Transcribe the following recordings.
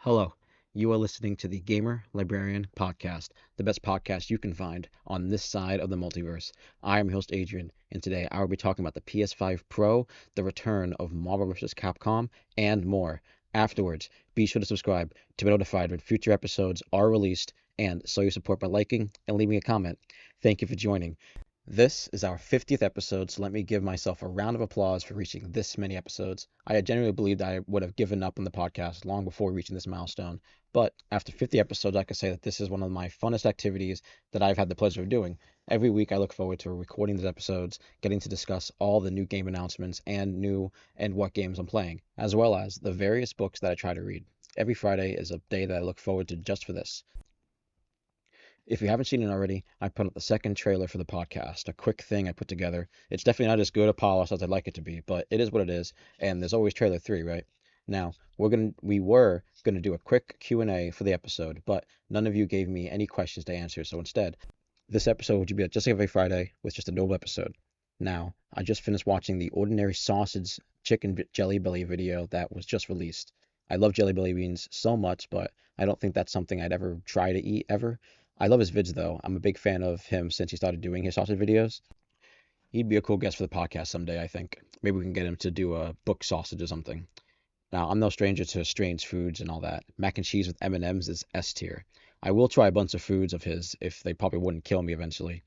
Hello, you are listening to the Gamer Librarian Podcast, the best podcast you can find on this side of the multiverse. I am your host Adrian, and today I will be talking about the PS5 Pro, the return of Marvel vs. Capcom, and more. Afterwards, be sure to subscribe to be notified when future episodes are released, and show your support by liking and leaving a comment. Thank you for joining. This is our 50th episode, so let me give myself a round of applause for reaching this many episodes. I had genuinely believed I would have given up on the podcast long before reaching this milestone, but after 50 episodes, I can say that this is one of my funnest activities that I've had the pleasure of doing. Every week, I look forward to recording these episodes, getting to discuss all the new game announcements and what games I'm playing, as well as the various books that I try to read. Every Friday is a day that I look forward to just for this. If you haven't seen it already, I put up the second trailer for the podcast, a quick thing I put together. It's definitely not as good a polish as I'd like it to be, but it is what it is, and there's always trailer 3, right? Now, we were gonna do a quick Q&A for the episode, but none of you gave me any questions to answer, so instead, this episode would be just like every Friday with just a normal episode. Now, I just finished watching the Ordinary Sausage Chicken Jelly Belly video that was just released. I love Jelly Belly beans so much, but I don't think that's something I'd ever try to eat ever. I love his vids though. I'm a big fan of him since he started doing his sausage videos. He'd be a cool guest for the podcast someday, I think. Maybe we can get him to do a book sausage or something. Now, I'm no stranger to strange foods and all that. Mac and cheese with M&Ms is S tier. I will try a bunch of foods of his if they probably wouldn't kill me eventually.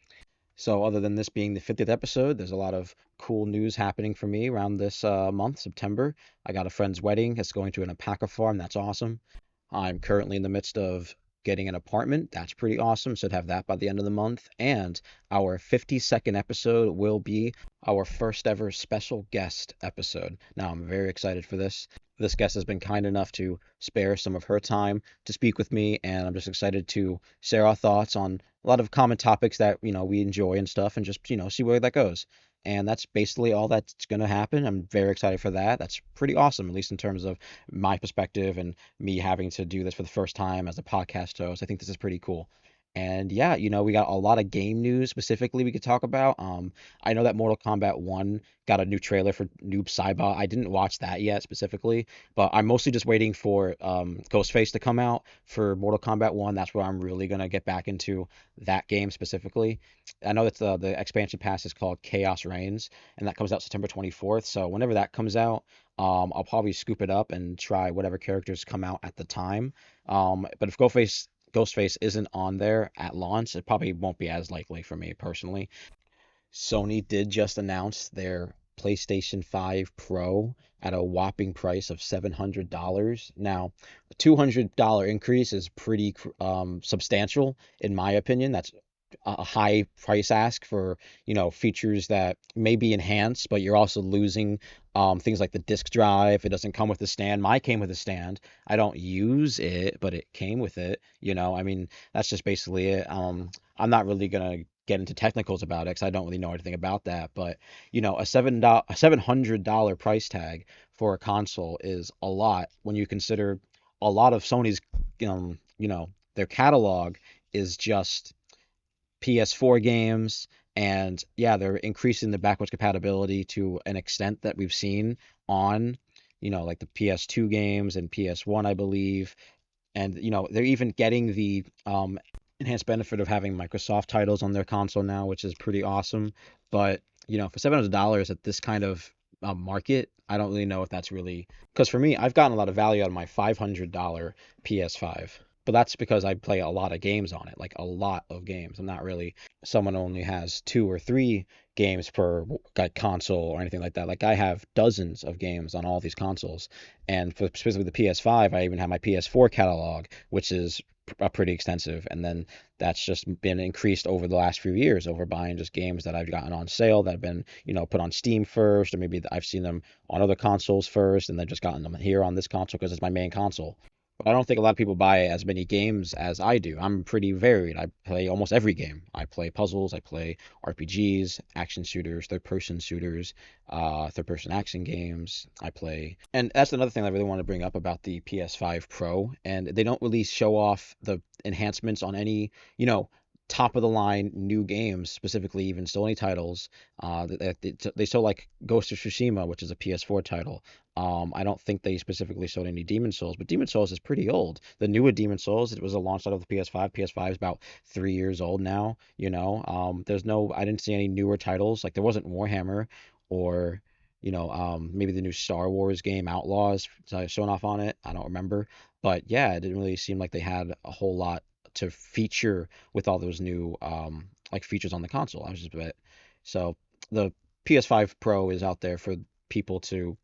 So other than this being the 50th episode, there's a lot of cool news happening for me around this month, September. I got a friend's wedding. It's going to an alpaca farm. That's awesome. I'm currently in the midst of getting an apartment. That's pretty awesome. Should have that by the end of the month. And our 52nd episode will be our first ever special guest episode. Now, I'm very excited for this. This guest has been kind enough to spare some of her time to speak with me, and I'm just excited to share our thoughts on a lot of common topics that, we enjoy and stuff, and just, see where that goes. And that's basically all that's going to happen. I'm very excited for that. That's pretty awesome, at least in terms of my perspective and me having to do this for the first time as a podcast host. I think this is pretty cool. And yeah, we got a lot of game news specifically we could talk about. I know that Mortal Kombat 1 got a new trailer for Noob Saibot. I didn't watch that yet specifically, but I'm mostly just waiting for Ghostface to come out for Mortal Kombat 1. That's where I'm really gonna get back into that game specifically. I know that the expansion pass is called Chaos Reigns, and that comes out September 24th. So whenever that comes out, I'll probably scoop it up and try whatever characters come out at the time. But if Ghostface isn't on there at launch, it probably won't be as likely for me personally. Sony did just announce their PlayStation 5 Pro at a whopping price of $700. Now, a $200 increase is pretty substantial in my opinion. That's a high price ask for, features that may be enhanced, but you're also losing things like the disk drive. It doesn't come with a stand. Mine came with a stand. I don't use it, but it came with it. I mean, that's just basically it. I'm not really gonna get into technicals about it because I don't really know anything about that. But a $700 price tag for a console is a lot when you consider a lot of Sony's, their catalog is just PS4 games, and yeah, they're increasing the backwards compatibility to an extent that we've seen on, like the PS2 games and PS1, I believe. And, they're even getting the enhanced benefit of having Microsoft titles on their console now, which is pretty awesome. But, for $700 at this kind of market, I don't really know if that's really, because for me, I've gotten a lot of value out of my $500 PS5. But that's because I play a lot of games on it, like a lot of games. I'm not really someone who only has 2 or 3 games per like console or anything like that. Like I have dozens of games on all these consoles, and for specifically the PS5, I even have my PS4 catalog, which is pretty extensive. And then that's just been increased over the last few years over buying just games that I've gotten on sale that have been, put on Steam first, or maybe I've seen them on other consoles first, and then just gotten them here on this console because it's my main console. But I don't think a lot of people buy as many games as I do. I'm pretty varied. I play almost every game. I play puzzles, I play RPGs, action shooters, third-person shooters, third-person action games. I play, and that's another thing I really want to bring up about the PS5 Pro. And they don't really show off the enhancements on any, top of the line new games, specifically even Sony titles. They sold like Ghost of Tsushima, which is a PS4 title. I don't think they specifically sold any Demon Souls, but Demon Souls is pretty old. The newer Demon Souls, it was a launch title of the PS5. PS5 is about 3 years old now. I didn't see any newer titles. Like there wasn't Warhammer or maybe the new Star Wars game Outlaws showing off on it. I don't remember, but yeah, it didn't really seem like they had a whole lot to feature with all those new like features on the console. I was just a bit so the PS5 Pro is out there for people to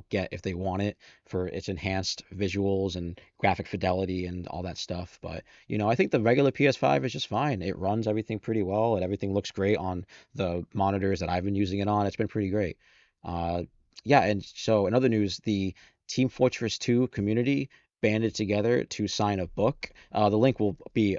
get if they want it for its enhanced visuals and graphic fidelity and all that stuff. But I think the regular PS5 is just fine. It runs everything pretty well and everything looks great on the monitors that I've been using it on. It's been pretty great. Uh, yeah, and so in other news, the Team Fortress 2 community banded together to sign a book. The link will be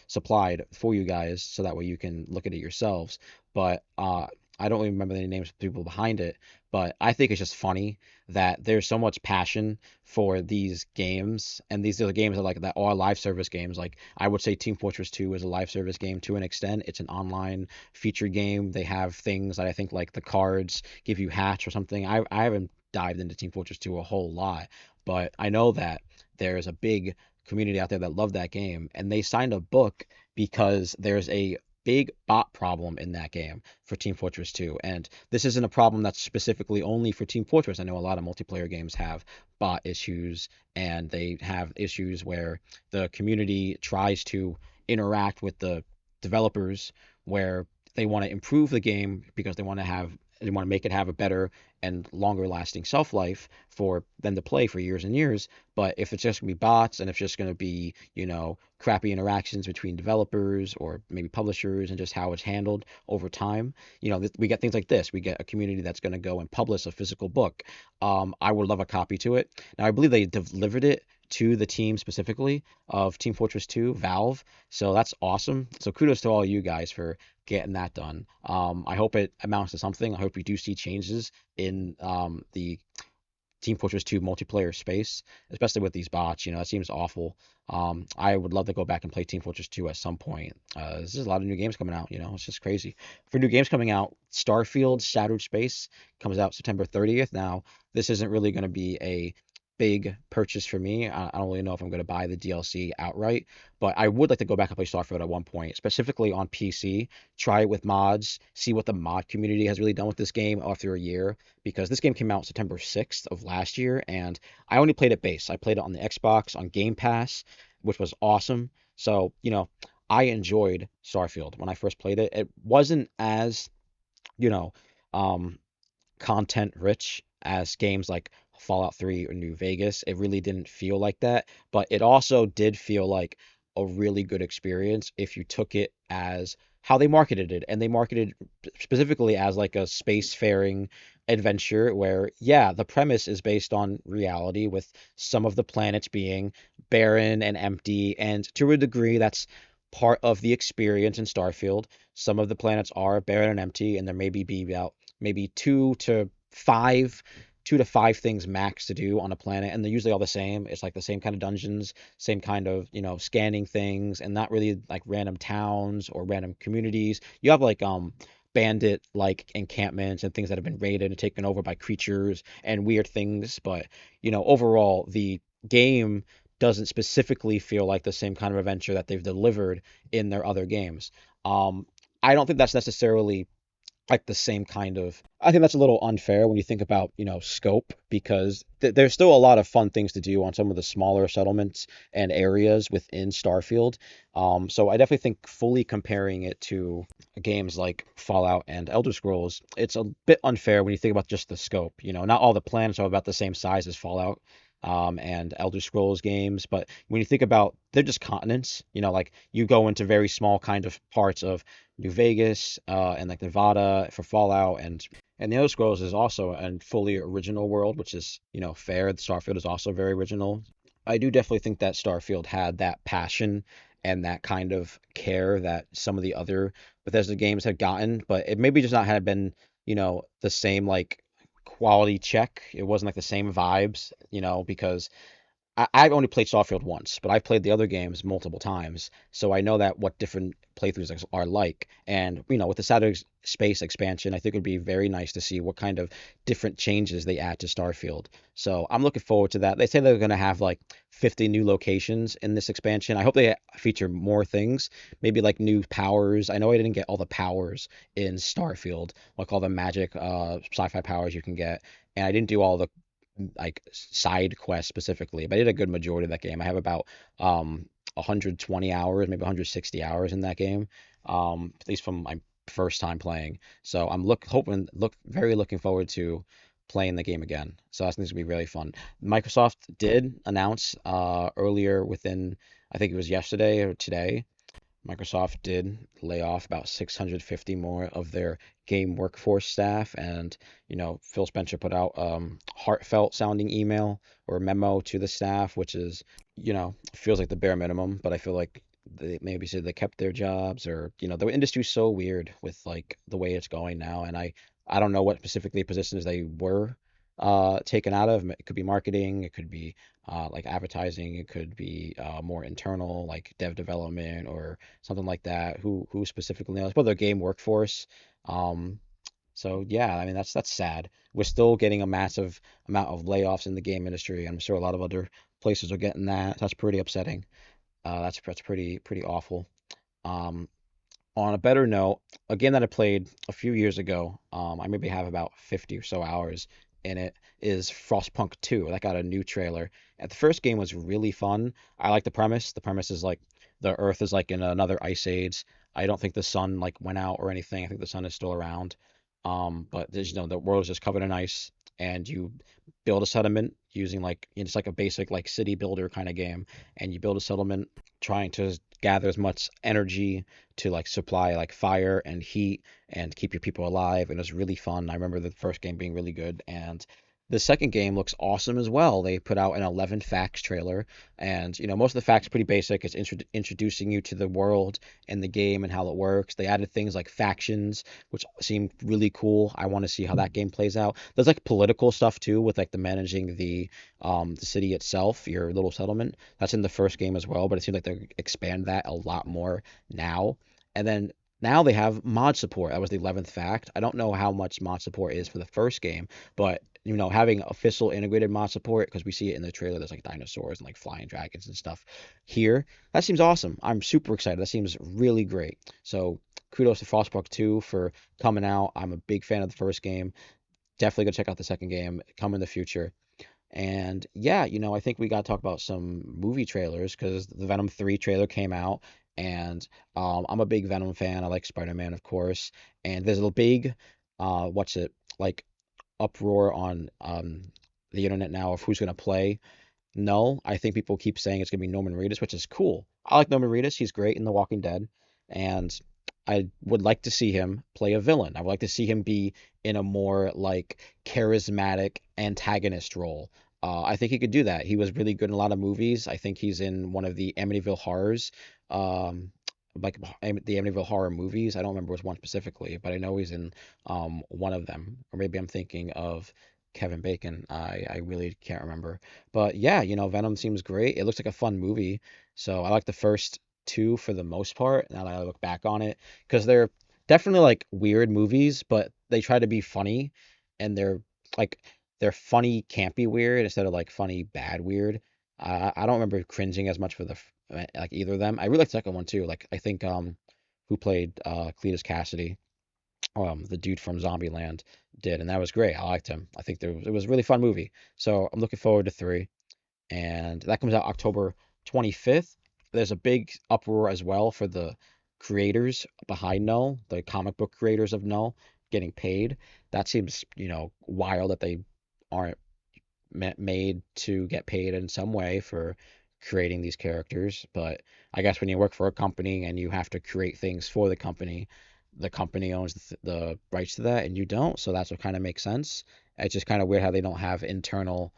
supplied for you guys so that way you can look at it yourselves. But I don't even remember the names of the people behind it. But I think it's just funny that there's so much passion for these games, and these are the games that are live service games. Like I would say Team Fortress 2 is a live service game to an extent. It's an online featured game. They have things that I think like the cards give you hats or something. I haven't dived into Team Fortress 2 a whole lot, but I know that there's a big community out there that love that game, and they signed a book because there's a big bot problem in that game for Team Fortress 2. And this isn't a problem that's specifically only for Team Fortress. I know a lot of multiplayer games have bot issues, and they have issues where the community tries to interact with the developers where they want to improve the game because they want to make it have a better and longer lasting shelf life for them to play for years and years. But if it's just gonna be bots and if it's just gonna be, crappy interactions between developers or maybe publishers and just how it's handled over time, we get things like this. We get a community that's gonna go and publish a physical book. I would love a copy to it. Now I believe they delivered it to the team specifically of Team Fortress 2, Valve. So that's awesome. So kudos to all you guys for getting that done. I hope it amounts to something. I hope we do see changes in the Team Fortress 2 multiplayer space, especially with these bots. It seems awful. I would love to go back and play Team Fortress 2 at some point. There's just a lot of new games coming out. It's just crazy. For new games coming out, Starfield Shattered Space comes out September 30th. Now, this isn't really going to be a big purchase for me. I don't really know if I'm going to buy the DLC outright, but I would like to go back and play Starfield at one point, specifically on PC, try it with mods, see what the mod community has really done with this game after a year, because this game came out September 6th of last year, and I only played it base. I played it on the Xbox, on Game Pass, which was awesome. So, I enjoyed Starfield when I first played it. It wasn't as, you know, um, content rich as games like Fallout 3 or New Vegas. It really didn't feel like that, but it also did feel like a really good experience if you took it as how they marketed it. And they marketed specifically as like a spacefaring adventure where, yeah, the premise is based on reality with some of the planets being barren and empty. And to a degree, that's part of the experience in Starfield. Some of the planets are barren and empty, and there be about maybe two to five things max to do on a planet, and they're usually all the same. It's like the same kind of dungeons, same kind of scanning things, and not really like random towns or random communities. You have like bandit like encampments and things that have been raided and taken over by creatures and weird things, but overall the game doesn't specifically feel like the same kind of adventure that they've delivered in their other games. um I don't think that's necessarily like the same kind of. I think that's a little unfair when you think about scope, because there's still a lot of fun things to do on some of the smaller settlements and areas within Starfield. So I definitely think fully comparing it to games like Fallout and Elder Scrolls, it's a bit unfair when you think about just the scope. Not all the planets are about the same size as Fallout and Elder Scrolls games, but when you think about, they're just continents. Like you go into very small kind of parts of New Vegas and like Nevada for Fallout, and the Elder Scrolls is also a fully original world, which is fair. Starfield is also very original. I do definitely think that Starfield had that passion and that kind of care that some of the other Bethesda games had gotten, but it maybe just not had been the same like quality check. It wasn't like the same vibes, because I've only played Starfield once, but I've played the other games multiple times, so I know that what different playthroughs are like. And with the Saturday Space expansion, I think it would be very nice to see what kind of different changes they add to Starfield. So I'm looking forward to that. They say they're going to have like 50 new locations in this expansion. I hope they feature more things, maybe like new powers. I know I didn't get all the powers in Starfield, like all the magic sci-fi powers you can get, and I didn't do all the like side quests specifically, but I did a good majority of that game. I have about 120 hours, maybe 160 hours in that game, at least from my first time playing. So I'm very looking forward to playing the game again. So I think it's gonna be really fun. Microsoft did announce earlier within, I think it was yesterday or today, Microsoft did lay off about 650 more of their game workforce staff, and Phil Spencer put out heartfelt sounding email or memo to the staff, which is feels like the bare minimum, but I feel like they maybe said they kept their jobs, or the industry's so weird with like the way it's going now, and I don't know what specifically positions they were taken out of. It could be marketing, it could be like advertising, it could be more internal like dev development or something like that. Who specifically knows? But their game workforce. Um, so yeah, I mean that's sad. We're still getting a massive amount of layoffs in the game industry. I'm sure a lot of other places are getting that. That's pretty upsetting. That's pretty awful. Um, on a better note, a game that I played a few years ago, I maybe have about 50 or so hours in it, is Frostpunk 2. That got a new trailer. And the first game was really fun. I like the premise. The premise is like the Earth is like in another ice age. I don't think the sun like went out or anything. I think the sun is still around. But there's the world is just covered in ice, and you build a settlement using like it's like a basic like city builder kind of game, and you build a settlement trying to gather as much energy to like supply like fire and heat and keep your people alive, and it was really fun. I remember the first game being really good, and the second game looks awesome as well. They put out an 11 facts trailer, and most of the facts are pretty basic. It's introducing you to the world and the game and how it works. They added things like factions, which seem really cool. I want to see how that game plays out. There's like political stuff too, with like the managing the city itself, your little settlement. That's in the first game as well, but it seems like they expand that a lot more now. And then now they have mod support. That was the 11th fact. I don't know how much mod support is for the first game, but having official integrated mod support, because we see it in the trailer, there's like dinosaurs and like flying dragons and stuff here. That seems awesome. I'm super excited. That seems really great. So kudos to Frostpunk 2 for coming out. I'm a big fan of the first game. Definitely go check out the second game. Come in the future. And yeah, I think we got to talk about some movie trailers because the Venom 3 trailer came out, and I'm a big Venom fan. I like Spider-Man, of course. And there's a big, what's it, like uproar on the internet now of who's going to play. No, I think people keep saying it's going to be Norman Reedus, which is cool. I like Norman Reedus. He's great in The Walking Dead. And I would like to see him play a villain. I would like to see him be in a more like charismatic antagonist role. I think he could do that. He was really good in a lot of movies. I think he's in one of the Amityville horrors, um, like the Amityville horror movies. I don't remember which one specifically, but I know he's in one of them. Or maybe I'm thinking of Kevin Bacon. I really can't remember. But yeah, Venom seems great. It looks like a fun movie. So I like the first two for the most part, now that I look back on it, because they're definitely like weird movies, but they try to be funny, and like they're funny, campy weird instead of like funny, bad weird. I don't remember cringing as much for like either of them. I really like the second one too. Like I think who played Cletus Cassidy, the dude from Zombieland did, and that was great. I liked him. I think it was a really fun movie. So I'm looking forward to three, and that comes out October 25th. There's a big uproar as well for the creators behind Null, the comic book creators of Null, getting paid. That seems, wild that they aren't made to get paid in some way for creating these characters. But I guess when you work for a company and you have to create things for the company owns the rights to that and you don't. So that's what kind of makes sense. It's just kind of weird how they don't have internal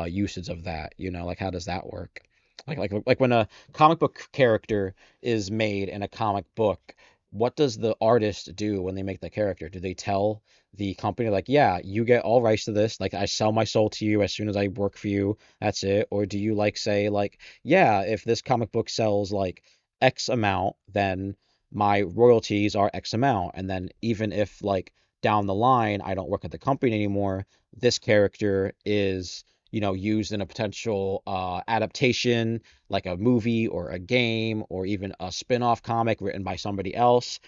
usage of that. Like how does that work? Like when a comic book character is made in a comic book, what does the artist do when they make the character? Do they tell the company like, yeah, you get all rights to this, like I sell my soul to you as soon as I work for you, that's it? Or do you like say like, yeah, if this comic book sells like X amount, then my royalties are X amount, and then even if like down the line I don't work at the company anymore, this character is used in a potential adaptation like a movie or a game or even a spin-off comic written by somebody else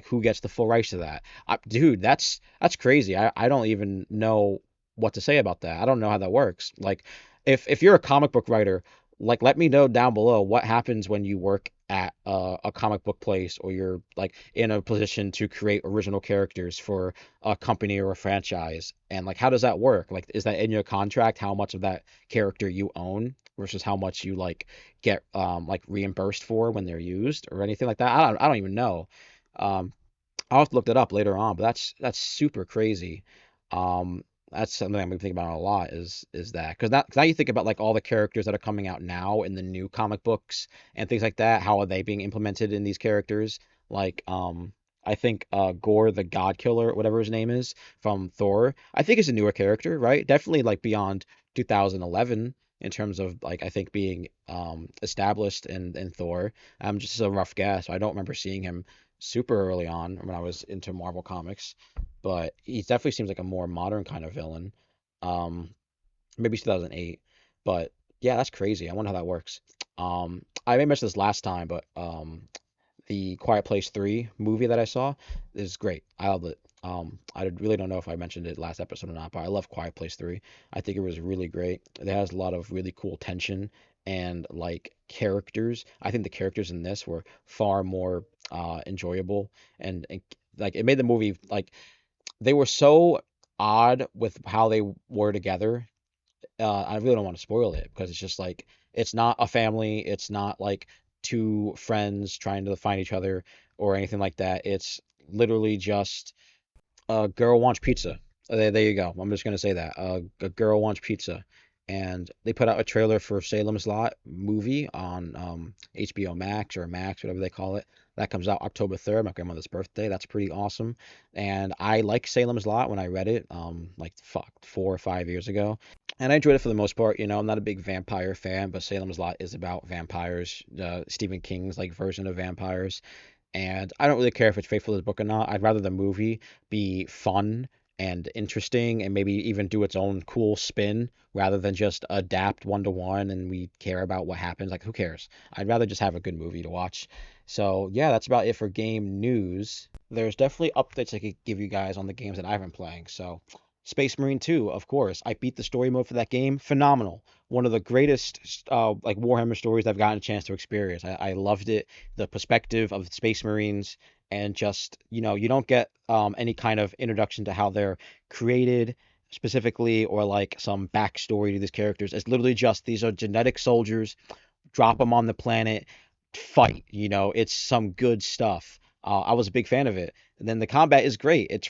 who gets the full rights to that. Dude, that's crazy. I don't even know what to say about that. I don't know how that works. Like if you're a comic book writer, like let me know down below what happens when you work at a comic book place or you're like in a position to create original characters for a company or a franchise. And like how does that work? Like is that in your contract how much of that character you own versus how much you like get like reimbursed for when they're used or anything like that? I don't even know. Um, I'll have to look that up later on, but that's super crazy. Um, that's something I'm thinking about a lot is that because now you think about like all the characters that are coming out now in the new comic books and things like that. How are they being implemented in these characters? Like I think Gore the God Killer, whatever his name is from Thor. I think is a newer character, right? Definitely like beyond 2011 in terms of like I think being established in Thor. I'm just a rough guess. I don't remember seeing him super early on when I was into Marvel Comics, but he definitely seems like a more modern kind of villain. Um, Maybe 2008, but yeah, that's crazy. I wonder how that works. I may mention this last time, but the Quiet Place 3 movie that I saw is great. I love it. I really don't know if I mentioned it last episode or not, but I love Quiet Place 3. I think it was really great. It has a lot of really cool tension and like characters. I think the characters in this were far more enjoyable and like it made the movie like they were so odd with how they were together. I really don't want to spoil it because it's just like it's not a family, it's not like two friends trying to find each other or anything like that. It's literally just a girl wants pizza. There you go. I'm just gonna say that. A girl wants pizza, and they put out a trailer for Salem's Lot movie on HBO Max or Max, whatever they call it. That comes out October 3rd, my grandmother's birthday. That's pretty awesome. And I like Salem's Lot when I read it, like fuck, 4 or 5 years ago. And I enjoyed it for the most part. I'm not a big vampire fan, but Salem's Lot is about vampires, Stephen King's like version of vampires. And I don't really care if it's faithful to the book or not. I'd rather the movie be fun and interesting and maybe even do its own cool spin rather than just adapt one to one and we care about what happens. Like, who cares? I'd rather just have a good movie to watch. So, yeah, that's about it for game news. There's definitely updates I could give you guys on the games that I've been playing. So, Space Marine 2, of course. I beat the story mode for that game. Phenomenal. One of the greatest like Warhammer stories I've gotten a chance to experience. I loved it, the perspective of Space Marines, and just you don't get any kind of introduction to how they're created specifically or like some backstory to these characters. It's literally just these are genetic soldiers, drop them on the planet, fight. It's some good stuff. I was a big fan of it. And then the combat is great. It's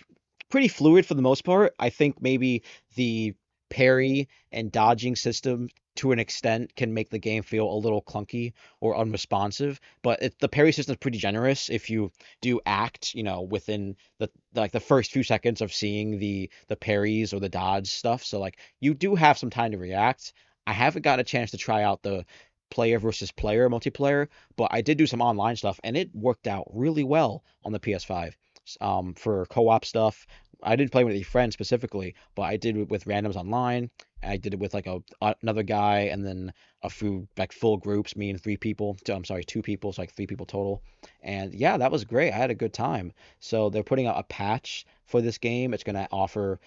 pretty fluid for the most part. I think maybe the parry and dodging system to an extent can make the game feel a little clunky or unresponsive, but the parry system is pretty generous if you do act, within the like the first few seconds of seeing the parries or the dodge stuff. So like you do have some time to react. I haven't got a chance to try out the player versus player multiplayer, but I did do some online stuff and it worked out really well on the PS5 for co-op stuff. I didn't play with a friend specifically, but I did it with randoms online. I did it with like another guy and then a few like full groups, me and 3 people. I'm sorry, 2 people, so like 3 people total. And yeah, that was great. I had a good time. So they're putting out a patch for this game. It's gonna offer,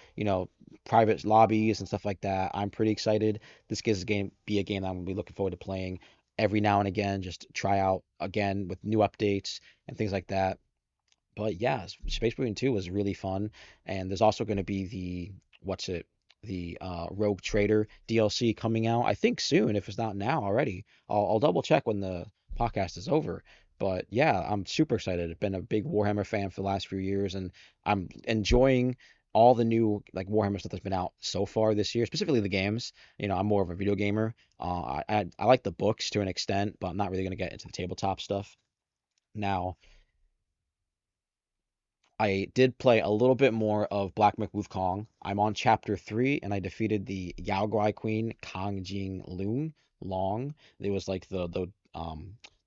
private lobbies and stuff like that. I'm pretty excited. This gives the game be a game that I'm gonna be looking forward to playing every now and again, just try out again with new updates and things like that. But yeah, Space Marine 2 was really fun, and there's also going to be the Rogue Trader DLC coming out. I think soon, if it's not now already. I'll double check when the podcast is over. But yeah, I'm super excited. I've been a big Warhammer fan for the last few years, and I'm enjoying all the new like Warhammer stuff that's been out so far this year, specifically the games. I'm more of a video gamer. I like the books to an extent, but I'm not really going to get into the tabletop stuff now. I did play a little bit more of Black Myth Wukong. I'm on chapter 3 and I defeated the Yaoguai Queen Kang Jing Loon Long. It was like the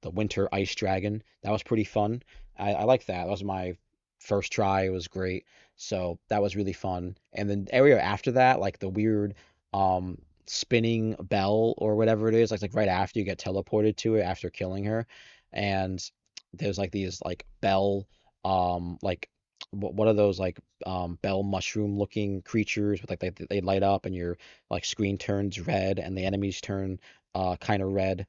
winter ice dragon. That was pretty fun. I like that. That was my first try. It was great. So that was really fun. And then area after that, like the weird spinning bell or whatever it is, like right after you get teleported to it after killing her. And there's like these like bell like what are those like bell mushroom looking creatures with like they light up and your like screen turns red and the enemies turn kind of red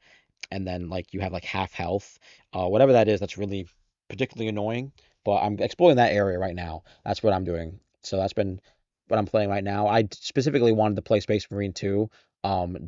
and then like you have like half health. Whatever that is, that's really particularly annoying. But I'm exploring that area right now. That's what I'm doing. So that's been what I'm playing right now. I specifically wanted to play Space Marine 2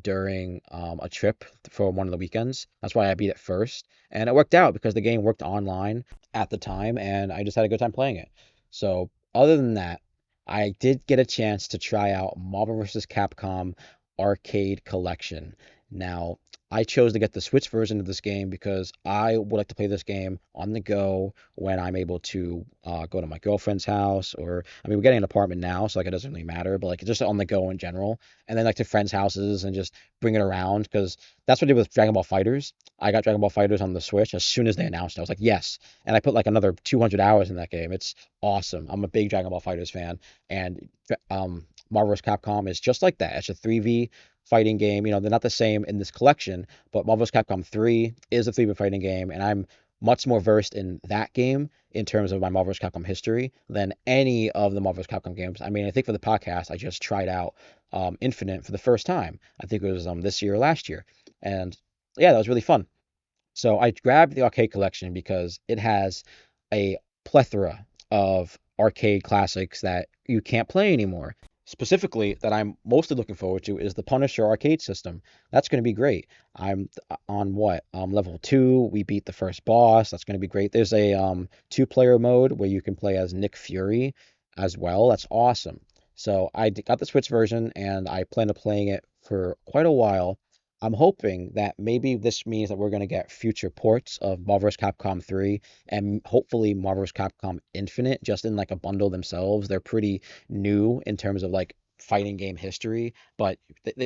during a trip for one of the weekends. That's why I beat it first. And it worked out because the game worked online at the time and I just had a good time playing it. So other than that, I did get a chance to try out Marvel vs. Capcom Arcade Collection. Now, I chose to get the Switch version of this game because I would like to play this game on the go when I'm able to go to my girlfriend's house, or I mean, we're getting an apartment now, so like it doesn't really matter, but like just on the go in general, and then like to friends' houses and just bring it around because that's what I did with Dragon Ball Fighters. I got Dragon Ball Fighters on the Switch as soon as they announced it. I was like, yes, and I put like another 200 hours in that game. It's awesome. I'm a big Dragon Ball Fighters fan, and Marvel vs. Capcom is just like that. It's a 3v fighting game. You know, they're not the same in this collection, but Marvel vs. Capcom 3 is a 3v fighting game, and I'm much more versed in that game in terms of my Marvel vs. Capcom history than any of the Marvel vs. Capcom games. I mean, I think for the podcast, I just tried out Infinite for the first time. I think it was this year or last year, and yeah, that was really fun. So I grabbed the arcade collection because it has a plethora of arcade classics that you can't play anymore. Specifically, that I'm mostly looking forward to is the Punisher arcade system. That's going to be great. I'm on what? Level 2. We beat the first boss. That's going to be great. There's a two-player mode where you can play as Nick Fury as well. That's awesome. So got the Switch version and I plan on playing it for quite a while. I'm hoping that maybe this means that we're going to get future ports of Marvel vs. Capcom 3 and hopefully Marvel vs. Capcom Infinite just in like a bundle themselves. They're pretty new in terms of like fighting game history, but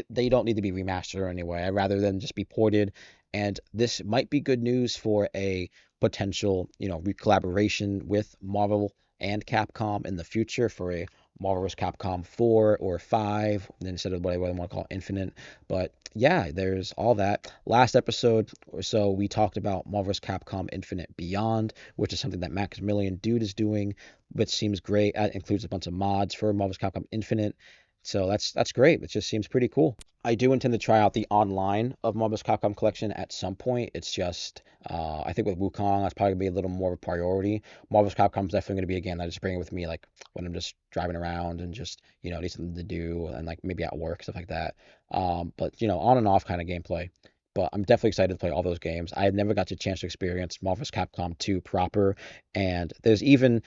they don't need to be remastered anyway. I'd rather them just be ported. And this might be good news for a potential, collaboration with Marvel and Capcom in the future for a Marvel vs. Capcom 4 or 5 instead of what I want to call Infinite. But yeah, there's all that. Last episode or so, we talked about Marvel vs. Capcom Infinite Beyond, which is something that Maximilian Dude is doing, which seems great. That includes a bunch of mods for Marvel vs. Capcom Infinite. So that's great. It just seems pretty cool. I do intend to try out the online of Marvel's Capcom Collection at some point. It's just, I think with Wukong, that's probably gonna be a little more of a priority. Marvel's Capcom is definitely gonna be a game that I just bring it with me, like when I'm just driving around and just, need something to do and like maybe at work, stuff like that. But on and off kind of gameplay. But I'm definitely excited to play all those games. I had never got the chance to experience Marvel's Capcom 2 proper, and there's even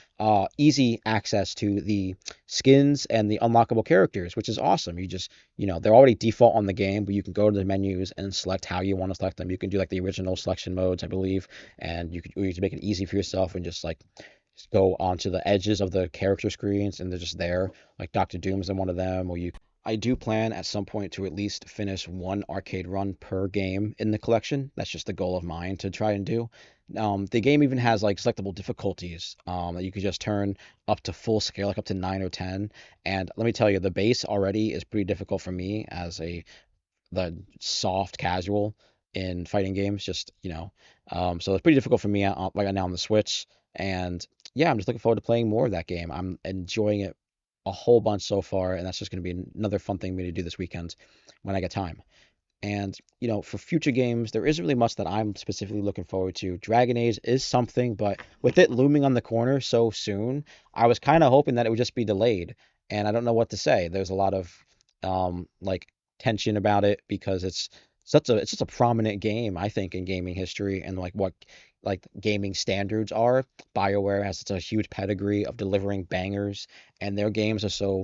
easy access to the skins and the unlockable characters, which is awesome. You just, they're already default on the game, but you can go to the menus and select how you want to select them. You can do like the original selection modes, I believe, and you can make it easy for yourself and just like go onto the edges of the character screens and they're just there. Like Doctor Doom's in one of them, or you I do plan at some point to at least finish one arcade run per game in the collection. That's just the goal of mine to try and do. The game even has like selectable difficulties that you could just turn up to full scale, like up to 9 or 10. And let me tell you, the base already is pretty difficult for me as the soft casual in fighting games. Just so it's pretty difficult for me right now on the Switch. And yeah, I'm just looking forward to playing more of that game. I'm enjoying it a whole bunch so far, and that's just going to be another fun thing for me to do this weekend when I get time. And for future games, there isn't really much that I'm specifically looking forward to. Dragon Age is something, but with it looming on the corner so soon, I was kind of hoping that it would just be delayed. And I don't know what to say. There's a lot of like tension about it because it's just a prominent game, I think, in gaming history and like what like gaming standards are. BioWare has such a huge pedigree of delivering bangers, and their games are so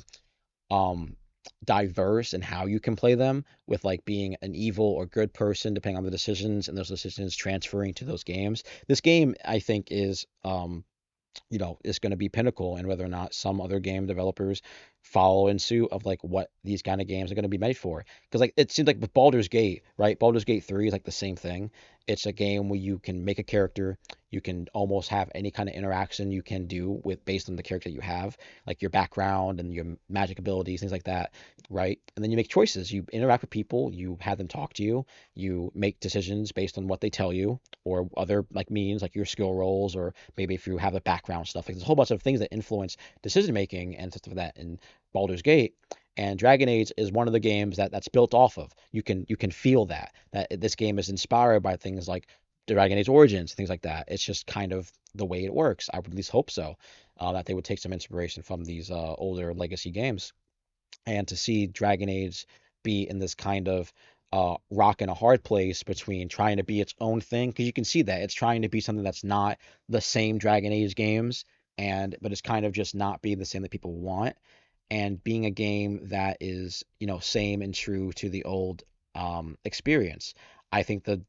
um diverse in how you can play them with like being an evil or good person depending on the decisions and those decisions transferring to those games. This game I think is is going to be pinnacle, and whether or not some other game developers follow in suit of like what these kind of games are going to be made for. Because like it seems like with Baldur's Gate, right? Baldur's Gate 3 is like the same thing. It's a game where you can make a character, you can almost have any kind of interaction you can do with based on the character that you have, like your background and your magic abilities, things like that, right? And then you make choices. You interact with people, you have them talk to you, you make decisions based on what they tell you, or other like means like your skill rolls, or maybe if you have a background stuff. Like there's a whole bunch of things that influence decision making and stuff like that in Baldur's Gate. And Dragon Age is one of the games that's built off of. You can feel that this game is inspired by things like Dragon Age Origins, things like that. It's just kind of the way it works. I would at least hope so, that they would take some inspiration from these older legacy games, and to see Dragon Age be in this kind of rock and a hard place between trying to be its own thing, because you can see that it's trying to be something that's not the same Dragon Age games, and but it's kind of just not being the same that people want, and being a game that is same and true to the old experience. I think the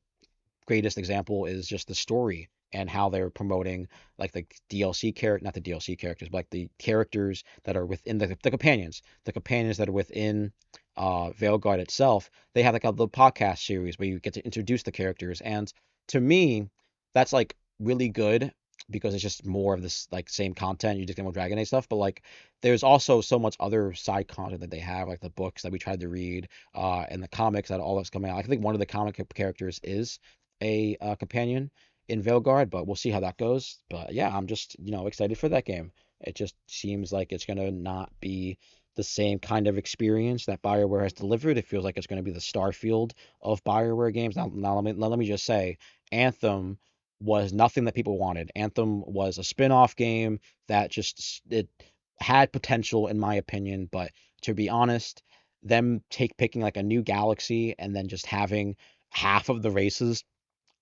greatest example is just the story and how they're promoting like the DLC character, not the DLC characters, but like the characters that are within the companions that are within Veilguard itself. They have like a little podcast series where you get to introduce the characters, and to me, that's like really good because it's just more of this like same content. You just get more Dragon Age stuff, but like there's also so much other side content that they have, like the books that we tried to read, and the comics that all that's coming out. I think one of the comic characters is a companion in Veilguard, but we'll see how that goes. But yeah, I'm just excited for that game. It just seems like it's gonna not be the same kind of experience that BioWare has delivered. It feels like it's going to be the Starfield of BioWare games. Now let me just say, Anthem was nothing that people wanted. Anthem was a spin-off game that just it had potential in my opinion, but to be honest, them picking like a new galaxy and then just having half of the races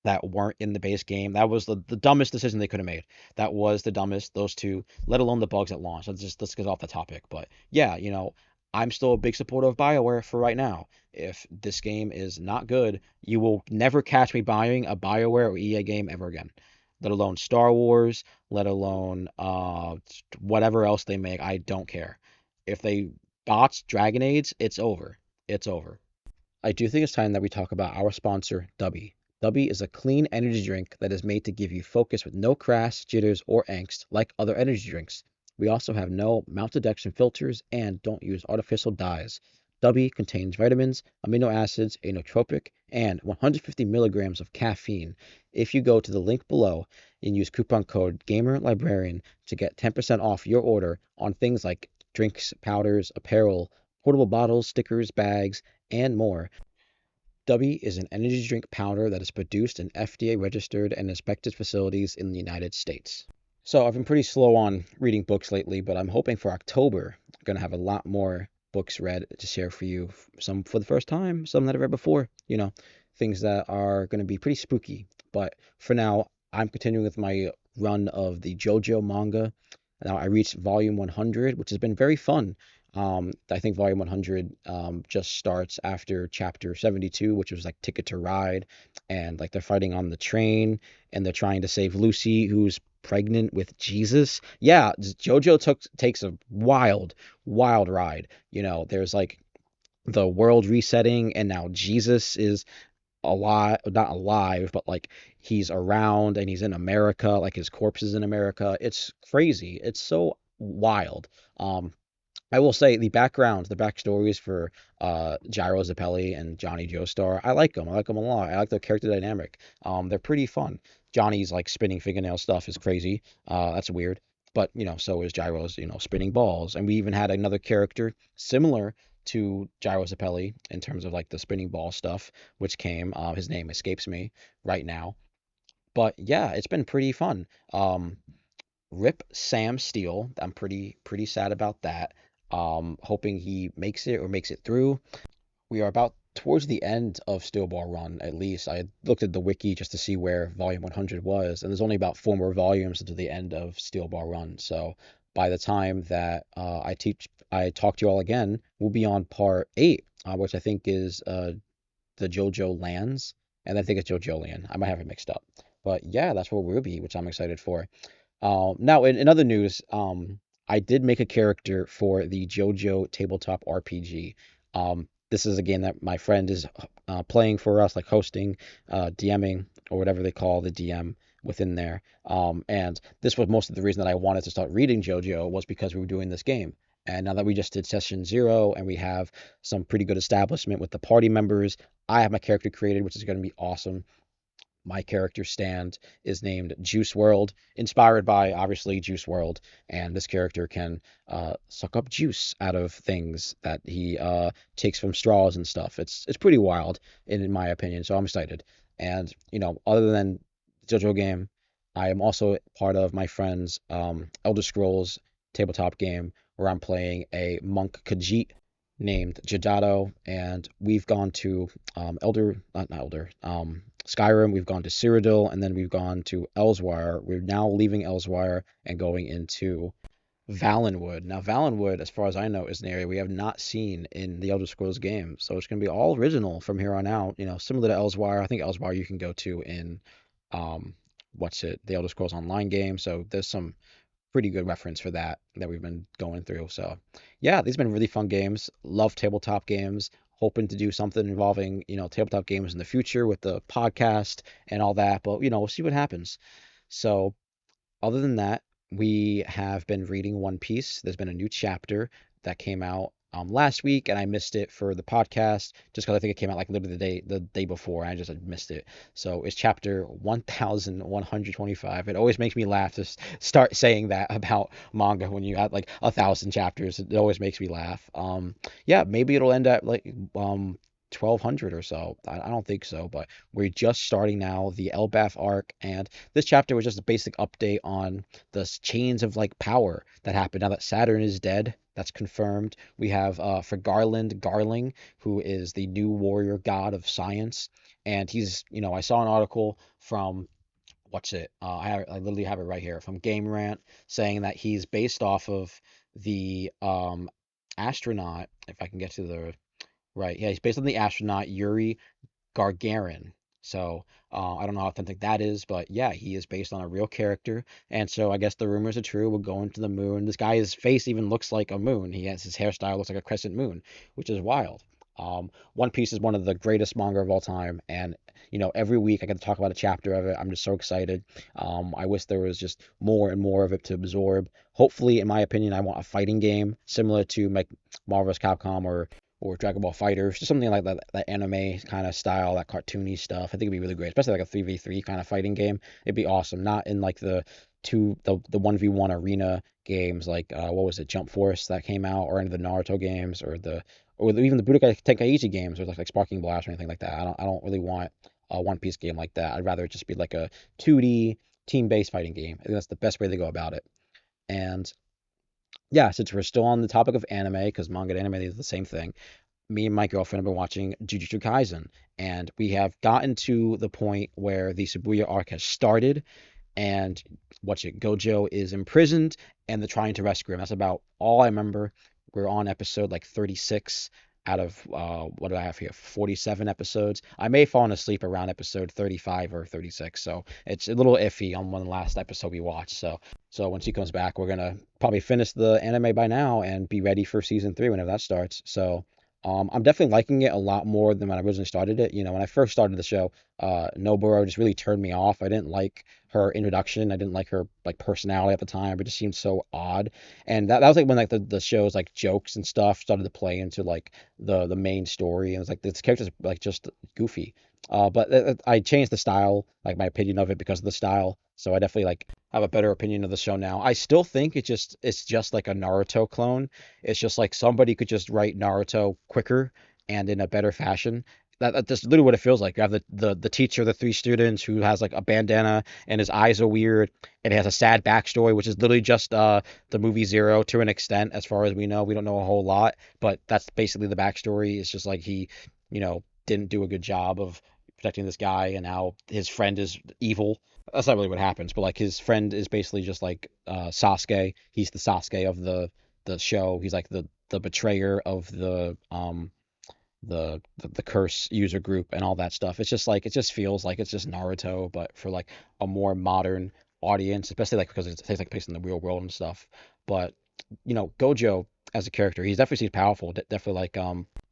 that weren't in the base game. That was the dumbest decision they could have made. That was the dumbest, those two, let alone the bugs at launch. Let's get off the topic. But yeah, I'm still a big supporter of BioWare for right now. If this game is not good, you will never catch me buying a BioWare or EA game ever again. Let alone Star Wars, let alone whatever else they make. I don't care. If they botch Dragon Age, it's over. It's over. I do think it's time that we talk about our sponsor, Dubby. Dubby is a clean energy drink that is made to give you focus with no crash, jitters, or angst like other energy drinks. We also have no maltodextrin filters and don't use artificial dyes. Dubby contains vitamins, amino acids, a nootropic, and 150 milligrams of caffeine. If you go to the link below and use coupon code GAMERLibrarian to get 10% off your order on things like drinks, powders, apparel, portable bottles, stickers, bags, and more. Dubby is an energy drink powder that is produced in FDA registered and inspected facilities in the United States. So I've been pretty slow on reading books lately, but I'm hoping for October I'm going to have a lot more books read to share for you. Some for the first time, some that I've read before, things that are going to be pretty spooky. But for now, I'm continuing with my run of the JoJo manga. Now I reached volume 100, which has been very fun. I think volume 100 just starts after chapter 72, which was like Ticket to Ride, and like they're fighting on the train and they're trying to save Lucy, who's pregnant with Jesus. Yeah, JoJo takes a wild, wild ride. There's like the world resetting, and now Jesus is alive, not alive, but like he's around and he's in America, like his corpse is in America. It's crazy. It's so wild. I will say the backstories for Gyro Zappelli and Johnny Joestar, I like them. I like them a lot. I like their character dynamic. They're pretty fun. Johnny's like spinning fingernail stuff is crazy. That's weird. But so is Gyro's, spinning balls. And we even had another character similar to Gyro Zappelli in terms of like the spinning ball stuff, which came. His name escapes me right now. But yeah, it's been pretty fun. Rip Sam Steele. I'm pretty sad about that. Hoping he makes it or makes it through. We are about towards the end of Steel Ball Run, at least. I looked at the wiki just to see where volume 100 was, and there's only about 4 more volumes until the end of Steel Ball Run. So by the time that I talk to you all again, we'll be on part 8, which I think is the JoJo Lands, and I think it's JoJo Land. I might have it mixed up, but yeah, that's where we'll be, which I'm excited for. Now, in other news, I did make a character for the JoJo tabletop RPG. This is a game that my friend is playing for us, like hosting, DMing, or whatever they call the DM within there. And this was most of the reason that I wanted to start reading JoJo was because we were doing this game. And now that we just did session 0 and we have some pretty good establishment with the party members, I have my character created, which is going to be awesome. My character stand is named Juice World, inspired by obviously Juice World, and this character can suck up juice out of things that he takes from straws and stuff. It's pretty wild in my opinion, so I'm excited. And other than the JoJo game, I am also part of my friend's Elder Scrolls tabletop game where I'm playing a monk Khajiit named Jadato, and we've gone to not Elder, Skyrim, we've gone to Cyrodiil, and then we've gone to Elsewire. We're now leaving Elsewire and going into Valenwood. Now, Valenwood, as far as I know, is an area we have not seen in the Elder Scrolls game, so it's going to be all original from here on out. Similar to Elsewire. I think Elsewire you can go to in um, the Elder Scrolls Online game. So there's some pretty good reference for that we've been going through. So yeah, these have been really fun games. Love tabletop games. Hoping to do something involving, tabletop games in the future with the podcast and all that. But, we'll see what happens. So other than that, we have been reading One Piece. There's been a new chapter that came out last week, and I missed it for the podcast just because I think it came out like literally the day before, and I just had missed it. So it's chapter 1125. It always makes me laugh to start saying that about manga when you have like 1,000 chapters. It always makes me laugh. Yeah, maybe it'll end at like 1,200 or so. I don't think so, but we're just starting now the Elbaf arc, and this chapter was just a basic update on the chains of like power that happened now that Saturn is dead. That's confirmed. We have for Garland Garling, who is the new warrior god of science, and he's I saw an article from I literally have it right here from Game Rant saying that he's based off of the astronaut. If I can get to the right, yeah, he's based on the astronaut Yuri Gagarin. So I don't know how authentic that is, but yeah, he is based on a real character. And so I guess the rumors are true. We're going to the moon. This guy's face even looks like a moon. His hairstyle looks like a crescent moon, which is wild. One Piece is one of the greatest manga of all time, and every week I get to talk about a chapter of it. I'm just so excited. I wish there was just more and more of it to absorb. Hopefully, in my opinion, I want a fighting game similar to like Marvel's Capcom or Dragon Ball FighterZ, just something like that anime kind of style, that cartoony stuff. I think it'd be really great, especially like a 3v3 kind of fighting game. It'd be awesome. Not in like the 1v1 arena games like what was it, Jump Force that came out, or any of the Naruto games, or even the Budokai Tenkaichi games, or like Sparking Blast or anything like that. I don't really want a One Piece game like that. I'd rather it just be like a 2D team-based fighting game. I think that's the best way to go about it. And yeah, since we're still on the topic of anime, because manga and anime is the same thing, me and my girlfriend have been watching Jujutsu Kaisen, and we have gotten to the point where the Shibuya arc has started, and Gojo is imprisoned, and they're trying to rescue him. That's about all I remember. We're on episode like 36 out of what do I have here? 47 episodes. I may have fallen asleep around episode 35 or 36, so it's a little iffy on one last episode we watched. So when she comes back, we're gonna probably finish the anime by now and be ready for season 3 whenever that starts. So I'm definitely liking it a lot more than when I originally started it. When I first started the show, Noburo just really turned me off. I didn't like her introduction. I didn't like her like personality at the time. It just seemed so odd. And that was like when like the show's like jokes and stuff started to play into like the main story. And it's like this character's like just goofy. But I changed the style, like my opinion of it because of the style. So I definitely like have a better opinion of the show now. I still think it's just like a Naruto clone. It's just like somebody could just write Naruto quicker and in a better fashion. That's literally what it feels like. You have the teacher, the 3 students who has like a bandana and his eyes are weird and it has a sad backstory, which is literally just the movie Zero to an extent, as far as we know. We don't know a whole lot, but that's basically the backstory. It's just like he, didn't do a good job of protecting this guy, and now his friend is evil. That's not really what happens, but like his friend is basically just like Sasuke. He's the Sasuke of the show. He's like the betrayer of the curse user group and all that stuff. It's just like it just feels like it's just Naruto, but for like a more modern audience, especially like because it takes like place in the real world and stuff. But Gojo as a character, he's definitely seems powerful. Definitely like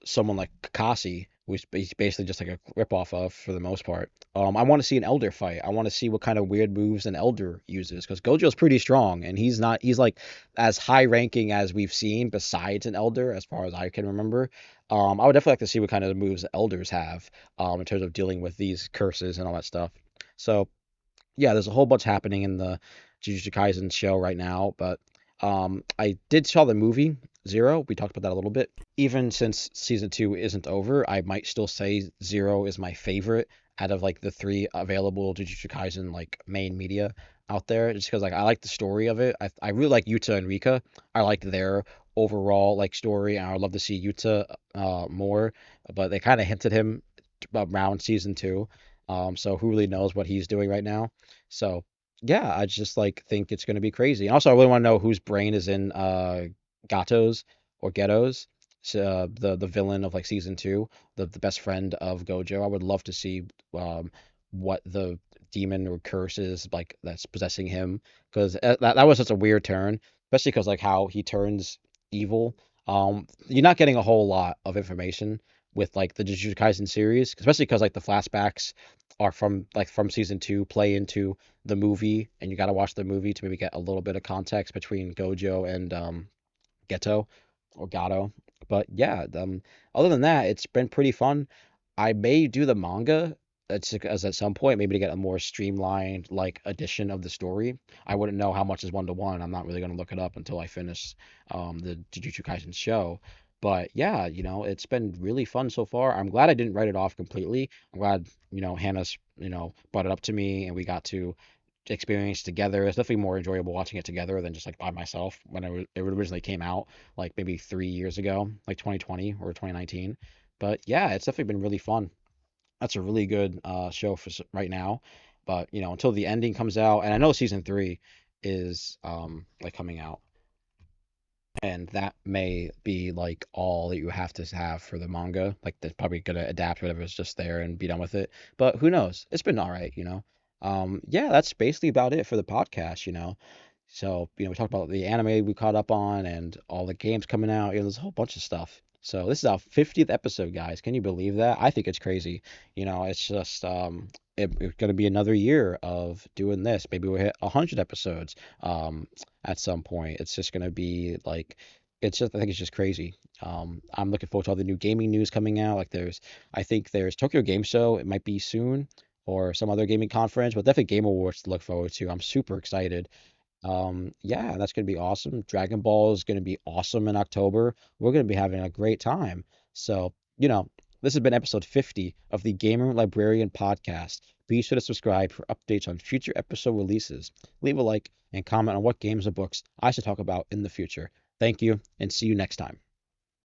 someone like Kakashi, who's he's basically just like a ripoff of for the most part. I want to see an Elder fight. I want to see what kind of weird moves an Elder uses because Gojo's pretty strong and he's not he's like as high ranking as we've seen besides an Elder as far as I can remember. I would definitely like to see what kind of moves Elders have in terms of dealing with these curses and all that stuff. So yeah, there's a whole bunch happening in the Jujutsu Kaisen show right now, but I did saw the movie Zero. We talked about that a little bit. Even since season two isn't over, I might still say Zero is my favorite out of like the three available Jujutsu Kaisen like main media out there, just because like I like the story of it. I really like Yuta and Rika. I like their overall like story, and I would love to see Yuta more, but they kind of hinted him around season two. So who really knows what he's doing right now? So yeah, I just like think it's gonna be crazy. And also, I really want to know whose brain is in Gato's or Ghetto's, so, the villain of like season two, the best friend of Gojo. I would love to see what the demon or curse is like that's possessing him, because that was such a weird turn, especially because like how he turns evil. You're not getting a whole lot of information with like the Jujutsu Kaisen series, especially because like the flashbacks are from season two play into the movie, and you got to watch the movie to maybe get a little bit of context between Gojo and Geto or Gato. But yeah, other than that, it's been pretty fun. I may do the manga as at some point, maybe to get a more streamlined like edition of the story. I wouldn't know how much is 1-to-1. I'm not really gonna look it up until I finish the Jujutsu Kaisen show. But yeah, it's been really fun so far. I'm glad I didn't write it off completely. I'm glad, Hannah's, brought it up to me and we got to experience together. It's definitely more enjoyable watching it together than just like by myself when it originally came out, like maybe 3 years ago, like 2020 or 2019. But yeah, it's definitely been really fun. That's a really good show for right now. But until the ending comes out, and I know season three is like coming out, and that may be like all that you have to have for the manga. Like they're probably gonna adapt whatever's just there and be done with it. But who knows? It's been all right. Yeah, that's basically about it for the podcast. So, we talked about the anime we caught up on and all the games coming out. There's a whole bunch of stuff. So this is our 50th episode, guys. Can you believe that? I think it's crazy. It's just it's gonna be another year of doing this. Maybe we'll hit 100 episodes at some point. It's just gonna be like I think it's just crazy. I'm looking forward to all the new gaming news coming out. Like I think there's Tokyo Game Show. It might be soon or some other gaming conference, but definitely Game Awards to look forward to. I'm super excited. Yeah, that's gonna be awesome. Dragon Ball is gonna be awesome in October. We're gonna be having a great time. So, this has been episode 50 of the Gamer Librarian Podcast. Be sure to subscribe for updates on future episode releases. Leave a like and comment on what games or books I should talk about in the future. Thank you, and see you next time.